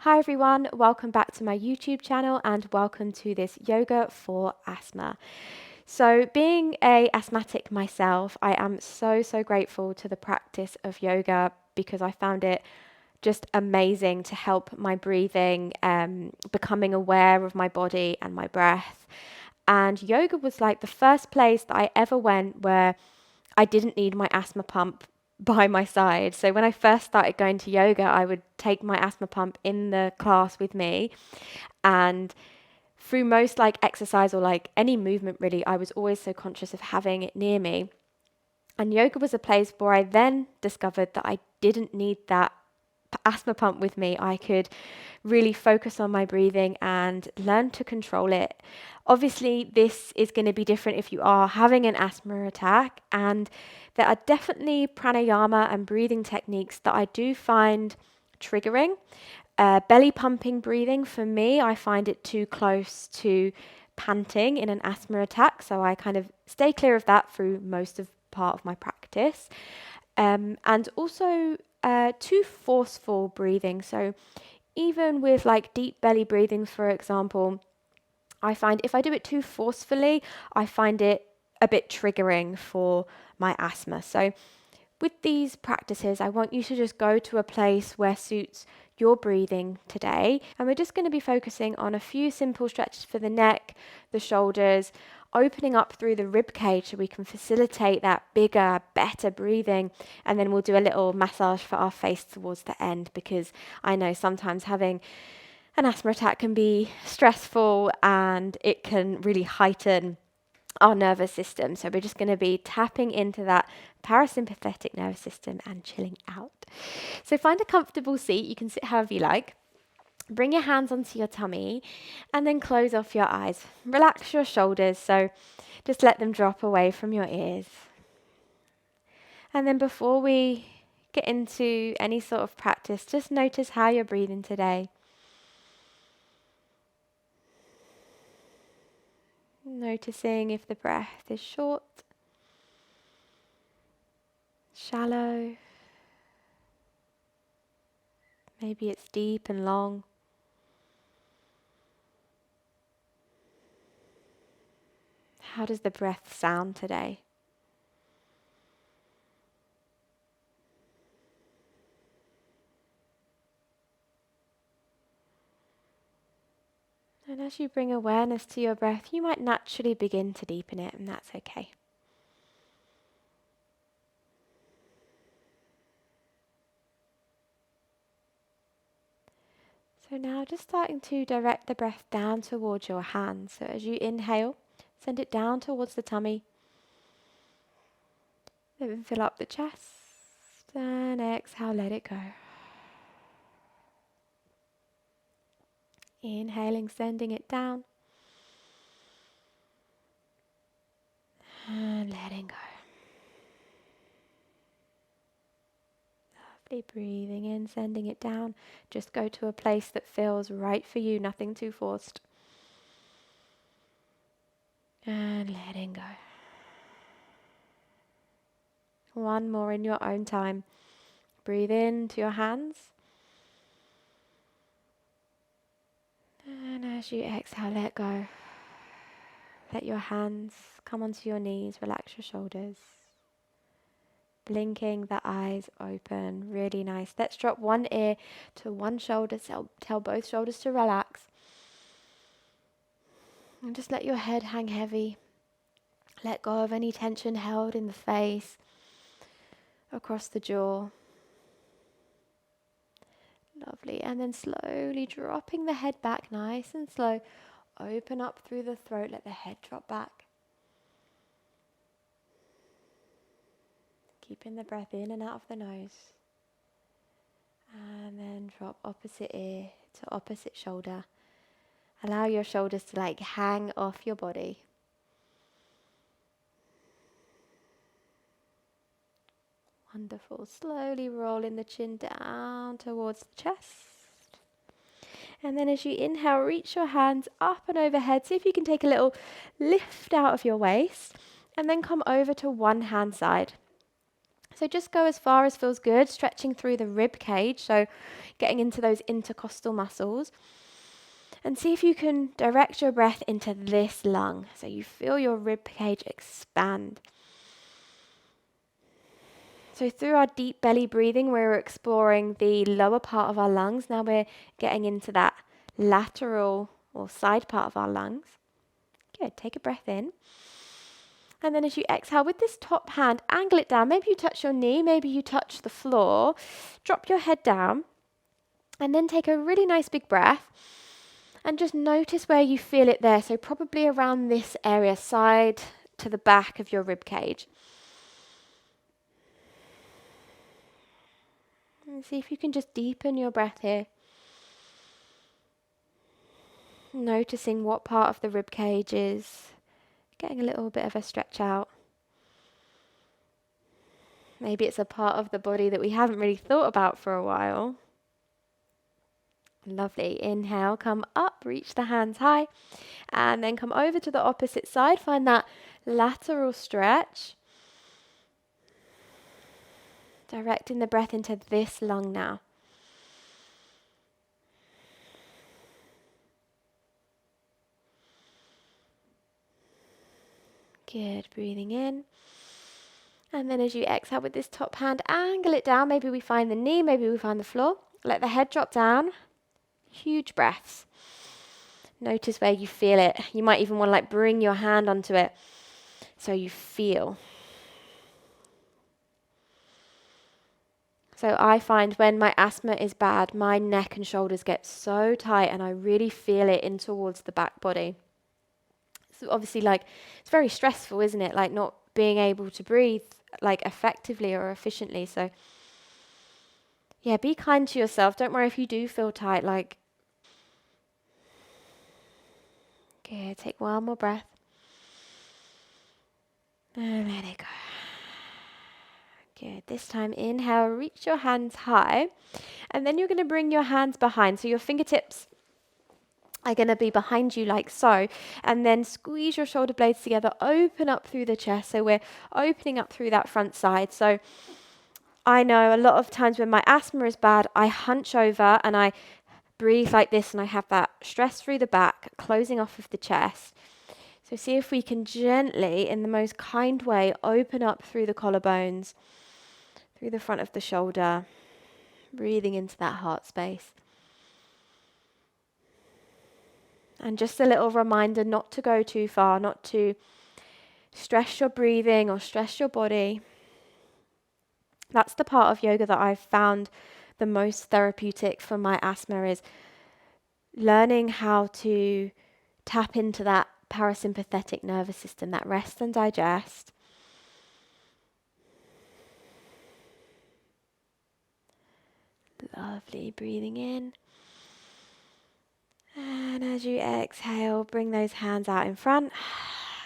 Hi everyone, welcome back to my YouTube channel and welcome to this yoga for asthma. So being a asthmatic myself, I am so grateful to the practice of yoga because I found it just amazing to help my breathing, becoming aware of my body and my breath. And yoga was like the first place that I ever went where I didn't need my asthma pump by my side. So when I first started going to yoga, I would take my asthma pump in the class with me, and through most exercise or any movement really, I was always so conscious of having it near me. And yoga was a place where I then discovered that I didn't need that asthma pump with me. I could really focus on my breathing and learn to control it. Obviously, this is going to be different if you are having an asthma attack, and there are definitely pranayama and breathing techniques that I do find triggering. Belly pumping breathing, for me, I find it too close to panting in an asthma attack, so I kind of stay clear of that through most of part of my practice. And also too forceful breathing. So even with deep belly breathing, for example, I find if I do it too forcefully, I find it a bit triggering for my asthma. So with these practices, I want you to just go to a place where suits your breathing today. And we're just going to be focusing on a few simple stretches for the neck, the shoulders, opening up through the rib cage so we can facilitate that bigger, better breathing. And then we'll do a little massage for our face towards the end, because I know sometimes having an asthma attack can be stressful and it can really heighten our nervous system. So we're just going to be tapping into that parasympathetic nervous system and chilling out. So find a comfortable seat. You can sit however you like. Bring your hands onto your tummy and then close off your eyes. Relax your shoulders, so just let them drop away from your ears. And then before we get into any sort of practice, just notice how you're breathing today. Noticing if the breath is short, shallow, maybe it's deep and long. How does the breath sound today? And as you bring awareness to your breath, you might naturally begin to deepen it, and that's okay. So now just starting to direct the breath down towards your hands. So as you inhale, send it down towards the tummy. Then fill up the chest. And exhale, let it go. Inhaling, sending it down. And letting go. Lovely. Breathing in, sending it down. Just go to a place that feels right for you, nothing too forced. And letting go. One more in your own time. Breathe into your hands. And as you exhale, let go. Let your hands come onto your knees, relax your shoulders. Blinking the eyes open, really nice. Let's drop one ear to one shoulder, tell both shoulders to relax. And just let your head hang heavy. Let go of any tension held in the face, across the jaw. Lovely. And then slowly dropping the head back, nice and slow. Open up through the throat, let the head drop back. Keeping the breath in and out of the nose. And then drop opposite ear to opposite shoulder. Allow your shoulders to hang off your body. Wonderful. Slowly rolling the chin down towards the chest. And then as you inhale, reach your hands up and overhead. See if you can take a little lift out of your waist. And then come over to one hand side. So just go as far as feels good, stretching through the rib cage, so getting into those intercostal muscles. And see if you can direct your breath into this lung, so you feel your rib cage expand. So through our deep belly breathing, we're exploring the lower part of our lungs. Now we're getting into that lateral or side part of our lungs. Good, take a breath in. And then as you exhale, with this top hand, angle it down. Maybe you touch your knee, maybe you touch the floor. Drop your head down, and then take a really nice big breath. And just notice where you feel it there. So probably around this area, side to the back of your rib cage. And see if you can just deepen your breath here. Noticing what part of the rib cage is getting a little bit of a stretch out. Maybe it's a part of the body that we haven't really thought about for a while. Lovely. Inhale, come up, reach the hands high, and then come over to the opposite side. Find that lateral stretch. Directing the breath into this lung now. Good. Breathing in. And then as you exhale with this top hand, angle it down. Maybe we find the knee, maybe we find the floor. Let the head drop down. Huge breaths. Notice where you feel it. You might even want to bring your hand onto it so you feel. So I find when my asthma is bad, my neck and shoulders get so tight and I really feel it in towards the back body. So obviously it's very stressful, isn't it? Not being able to breathe effectively or efficiently. So yeah, be kind to yourself. Don't worry if you do feel tight. Good. Take one more breath. And let it go. Good. This time, inhale, reach your hands high. And then you're going to bring your hands behind. So your fingertips are going to be behind you like so. And then squeeze your shoulder blades together. Open up through the chest. So we're opening up through that front side. So I know a lot of times when my asthma is bad, I hunch over and I breathe like this. And I have that stress through the back, closing off of the chest. So see if we can gently, in the most kind way, open up through the collarbones, through the front of the shoulder, breathing into that heart space. And just a little reminder not to go too far, not to stress your breathing or stress your body. That's the part of yoga that I've found the most therapeutic for my asthma, is learning how to tap into that parasympathetic nervous system, that rest and digest. Lovely. Breathing in. And as you exhale, bring those hands out in front.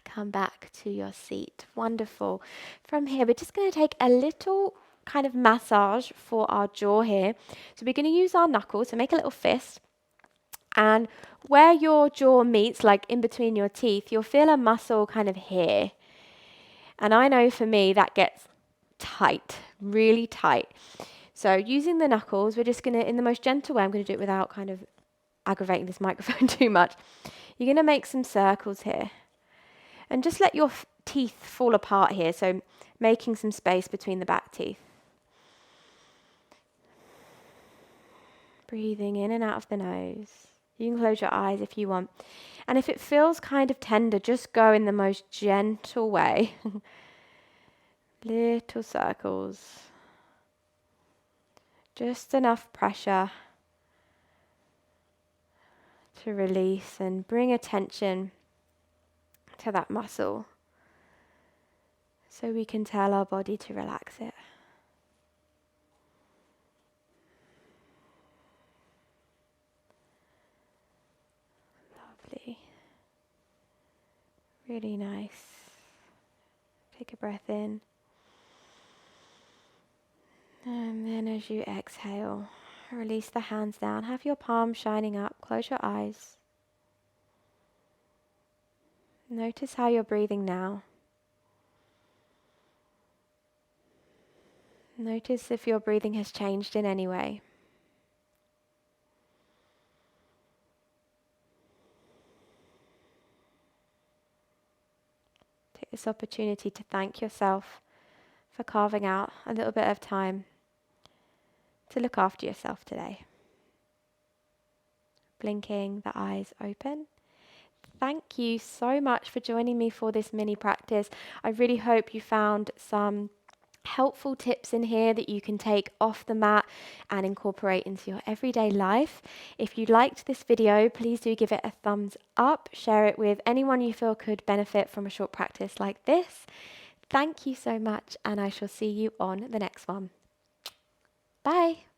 Come back to your seat. Wonderful. From here, we're just going to take a little kind of massage for our jaw here. So we're going to use our knuckles to make a little fist. And where your jaw meets, in between your teeth, you'll feel a muscle kind of here. And I know for me that gets tight, really tight. So using the knuckles, we're just going to, in the most gentle way, I'm going to do it without kind of aggravating this microphone too much. You're going to make some circles here. And just let your teeth fall apart here, so making some space between the back teeth. Breathing in and out of the nose. You can close your eyes if you want. And if it feels kind of tender, just go in the most gentle way. Little circles. Just enough pressure to release and bring attention to that muscle so we can tell our body to relax it. Lovely. Really nice. Take a breath in. And then as you exhale, release the hands down. Have your palms shining up. Close your eyes. Notice how you're breathing now. Notice if your breathing has changed in any way. Take this opportunity to thank yourself for carving out a little bit of time to look after yourself today. Blinking, the eyes open. Thank you so much for joining me for this mini practice. I really hope you found some helpful tips in here that you can take off the mat and incorporate into your everyday life. If you liked this video, please do give it a thumbs up. Share it with anyone you feel could benefit from a short practice like this. Thank you so much, and I shall see you on the next one. Bye.